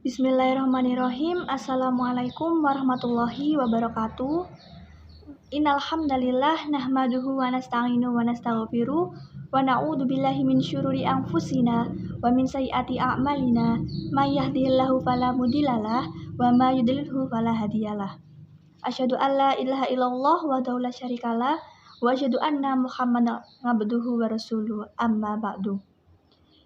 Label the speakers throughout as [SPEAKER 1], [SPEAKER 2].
[SPEAKER 1] Bismillahirrahmanirrahim. Assalamualaikum warahmatullahi wabarakatuh. Innal hamdalillah nahmaduhu wa nasta'inu wa nastaghfiruh wa na'udzu billahi min syururi anfusina wa min sayyiati a'malina may yahdihillahu fala mudhillalah wa may yudlilhu fala hadiyalah. Asyhadu an la ilaha illallah wa la syarikalah wa asyhadu anna Muhammadan abduhu wa rasuluh. Amma ba'du.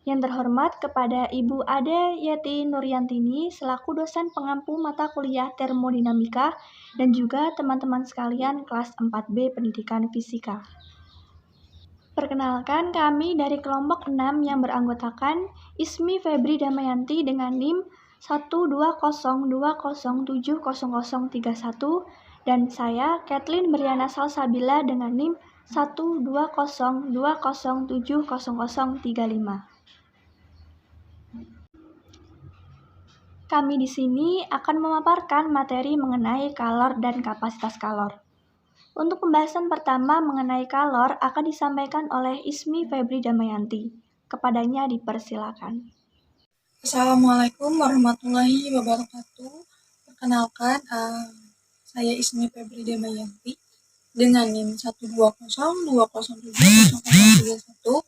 [SPEAKER 1] Yang terhormat kepada Ibu Ade Yeti Nuriyantini selaku dosen pengampu mata kuliah termodinamika dan juga teman-teman sekalian kelas 4B Pendidikan Fisika. Perkenalkan, kami dari kelompok 6 yang beranggotakan Ismi Febri Damayanti dengan NIM 12020700031 dan saya Kathleen Briana Salsabila dengan NIM 12020700035. Kami di sini akan memaparkan materi mengenai kalor dan kapasitas kalor. Untuk pembahasan pertama mengenai kalor akan disampaikan oleh Ismi Febri Damayanti. Kepadanya dipersilakan.
[SPEAKER 2] Assalamualaikum warahmatullahi wabarakatuh. Perkenalkan, saya Ismi Febri Damayanti dengan NIM 12020700031.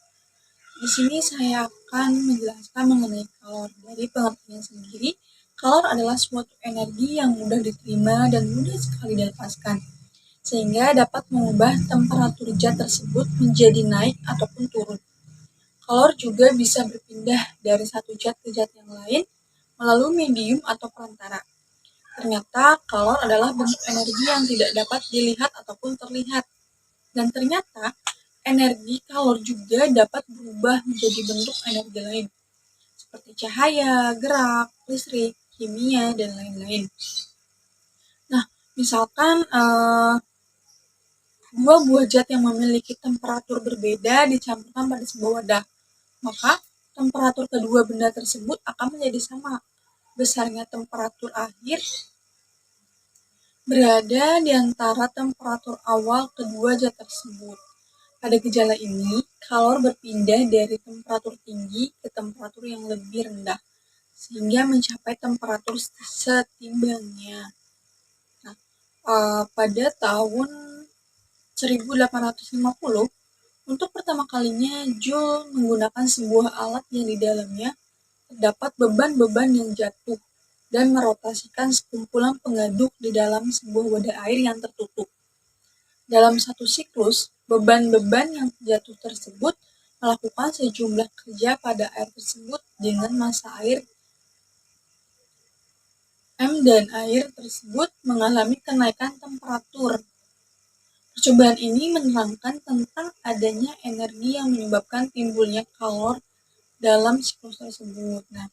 [SPEAKER 2] Di sini saya akan menjelaskan mengenai kalor. Dari pengertian sendiri, kalor adalah suatu energi yang mudah diterima dan mudah sekali dilepaskan, sehingga dapat mengubah temperatur zat tersebut menjadi naik ataupun turun. Kalor juga bisa berpindah dari satu zat ke zat yang lain melalui medium atau perantara. Ternyata kalor adalah bentuk energi yang tidak dapat dilihat ataupun terlihat. Dan ternyata energi kalor juga dapat berubah menjadi bentuk energi lain, seperti cahaya, gerak, listrik, kimia, dan lain-lain. Nah, misalkan dua buah zat yang memiliki temperatur berbeda dicampurkan pada sebuah wadah, maka temperatur kedua benda tersebut akan menjadi sama. Besarnya temperatur akhir berada di antara temperatur awal kedua zat tersebut. Pada gejala ini, kalor berpindah dari temperatur tinggi ke temperatur yang lebih rendah, sehingga mencapai temperatur setimbangnya. Nah, pada tahun 1850, untuk pertama kalinya Joule menggunakan sebuah alat yang di dalamnya terdapat beban-beban yang jatuh dan merotasikan sekumpulan pengaduk di dalam sebuah wadah air yang tertutup. Dalam satu siklus, beban-beban yang jatuh tersebut melakukan sejumlah kerja pada air tersebut dengan massa air M dan air tersebut mengalami kenaikan temperatur. Percobaan ini menerangkan tentang adanya energi yang menyebabkan timbulnya kalor dalam siklus tersebut. Nah,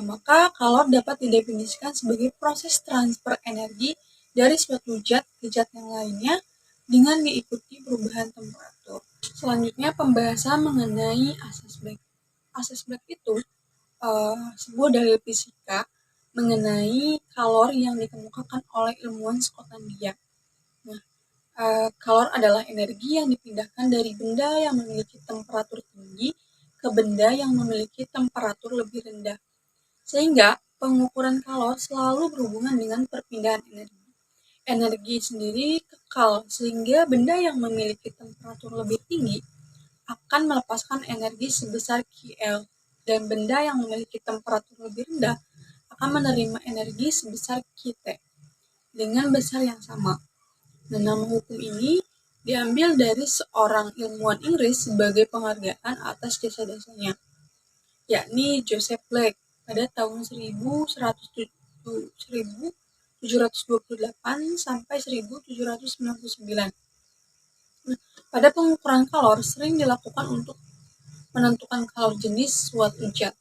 [SPEAKER 2] maka kalor dapat didefinisikan sebagai proses transfer energi dari suatu zat ke zat yang lainnya dengan diikuti perubahan temperatur. Selanjutnya pembahasan mengenai asas Black. Asas Black itu sebuah dalil fisika mengenai kalor yang dikemukakan oleh ilmuwan Skotlandia. Nah, kalor adalah energi yang dipindahkan dari benda yang memiliki temperatur tinggi ke benda yang memiliki temperatur lebih rendah. Sehingga pengukuran kalor selalu berhubungan dengan perpindahan energi. Energi sendiri kekal, sehingga benda yang memiliki temperatur lebih tinggi akan melepaskan energi sebesar QL, dan benda yang memiliki temperatur lebih rendah akan menerima energi sebesar QT dengan besar yang sama. Dan nama hukum ini diambil dari seorang ilmuwan Inggris sebagai penghargaan atas jasa-jasanya, yakni Joseph Black pada tahun 1728 sampai 1799. Pada pengukuran kalor sering dilakukan untuk menentukan kalor jenis suatu zat.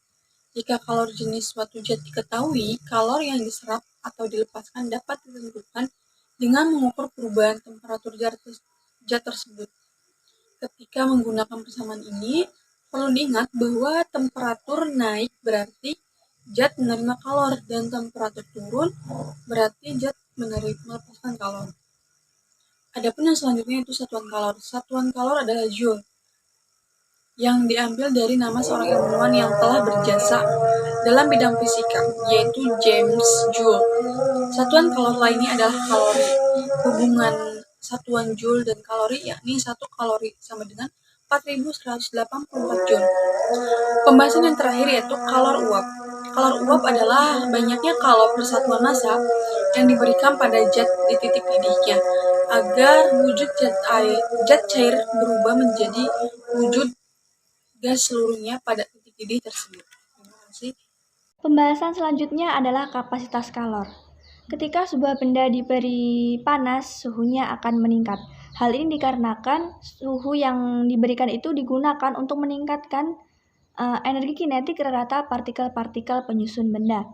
[SPEAKER 2] Jika kalor jenis suatu zat diketahui, kalor yang diserap atau dilepaskan dapat ditentukan dengan mengukur perubahan temperatur zat tersebut. Ketika menggunakan persamaan ini, perlu diingat bahwa temperatur naik berarti zat menerima kalor dan temperatur turun berarti zat melepaskan kalor. Adapun yang selanjutnya itu satuan kalor. Satuan kalor adalah Joule. yang diambil dari nama seorang ilmuwan yang telah berjasa dalam bidang fisika, yaitu James Joule. Satuan kalor lainnya adalah kalori. Hubungan satuan Joule dan kalori yakni 1 kalori sama dengan 4184 Joule. Pembahasan yang terakhir yaitu kalor uap. Kalor uap adalah banyaknya kalor persatuan massa yang diberikan pada zat di titik didihnya agar wujud zat cair berubah menjadi wujud gas seluruhnya pada titik didih tersebut. Terima kasih.
[SPEAKER 1] Pembahasan selanjutnya adalah kapasitas kalor. Ketika sebuah benda diberi panas, suhunya akan meningkat. Hal ini dikarenakan suhu yang diberikan itu digunakan untuk meningkatkan energi kinetik rata partikel-partikel penyusun benda.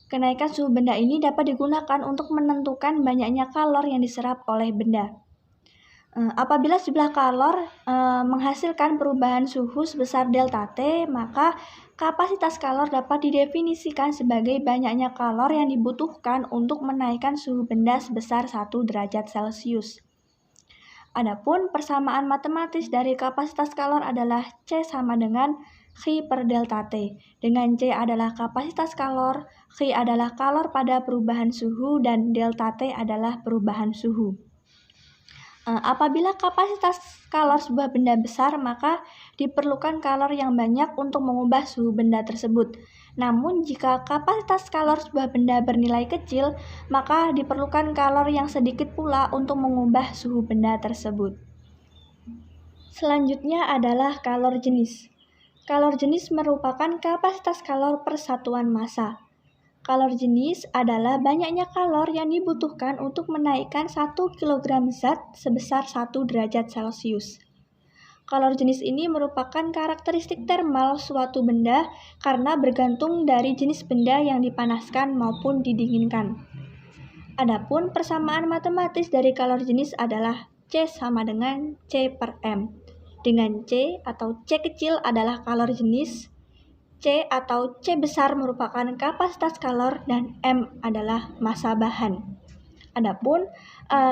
[SPEAKER 1] Kenaikan suhu benda ini dapat digunakan untuk menentukan banyaknya kalor yang diserap oleh benda. Apabila jumlah kalor menghasilkan perubahan suhu sebesar delta T, maka kapasitas kalor dapat didefinisikan sebagai banyaknya kalor yang dibutuhkan untuk menaikkan suhu benda sebesar 1 derajat Celcius. Adapun persamaan matematis dari kapasitas kalor adalah C sama dengan Chi per delta T, dengan C adalah kapasitas kalor, Chi adalah kalor pada perubahan suhu, dan delta T adalah perubahan suhu. Apabila kapasitas kalor sebuah benda besar, maka diperlukan kalor yang banyak untuk mengubah suhu benda tersebut. Namun, jika kapasitas kalor sebuah benda bernilai kecil, maka diperlukan kalor yang sedikit pula untuk mengubah suhu benda tersebut. Selanjutnya adalah kalor jenis. Kalor jenis merupakan kapasitas kalor per satuan massa. Kalor jenis adalah banyaknya kalor yang dibutuhkan untuk menaikkan 1 kg zat sebesar 1 derajat Celcius. Kalor jenis ini merupakan karakteristik termal suatu benda karena bergantung dari jenis benda yang dipanaskan maupun didinginkan. Adapun persamaan matematis dari kalor jenis adalah C sama dengan C per M, dengan C atau C kecil adalah kalor jenis, C atau C besar merupakan kapasitas kalor, dan M adalah massa bahan. Adapun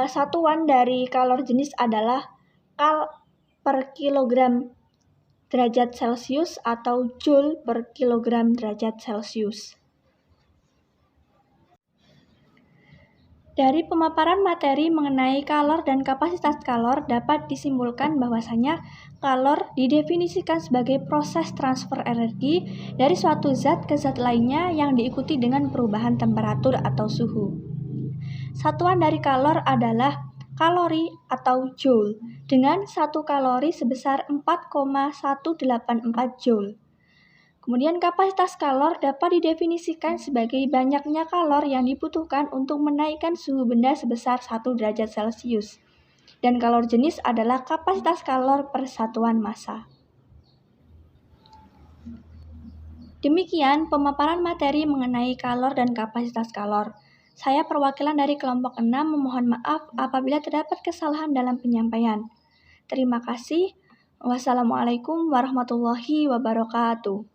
[SPEAKER 1] satuan dari kalor jenis adalah kal per kilogram derajat Celcius atau joule per kilogram derajat Celcius. Dari pemaparan materi mengenai kalor dan kapasitas kalor dapat disimpulkan bahwasanya kalor didefinisikan sebagai proses transfer energi dari suatu zat ke zat lainnya yang diikuti dengan perubahan temperatur atau suhu. Satuan dari kalor adalah kalori atau joule dengan 1 kalori sebesar 4,184 joule. Kemudian kapasitas kalor dapat didefinisikan sebagai banyaknya kalor yang dibutuhkan untuk menaikkan suhu benda sebesar 1 derajat Celcius. Dan kalor jenis adalah kapasitas kalor per satuan massa. Demikian pemaparan materi mengenai kalor dan kapasitas kalor. Saya perwakilan dari kelompok 6 memohon maaf apabila terdapat kesalahan dalam penyampaian. Terima kasih. Wassalamualaikum warahmatullahi wabarakatuh.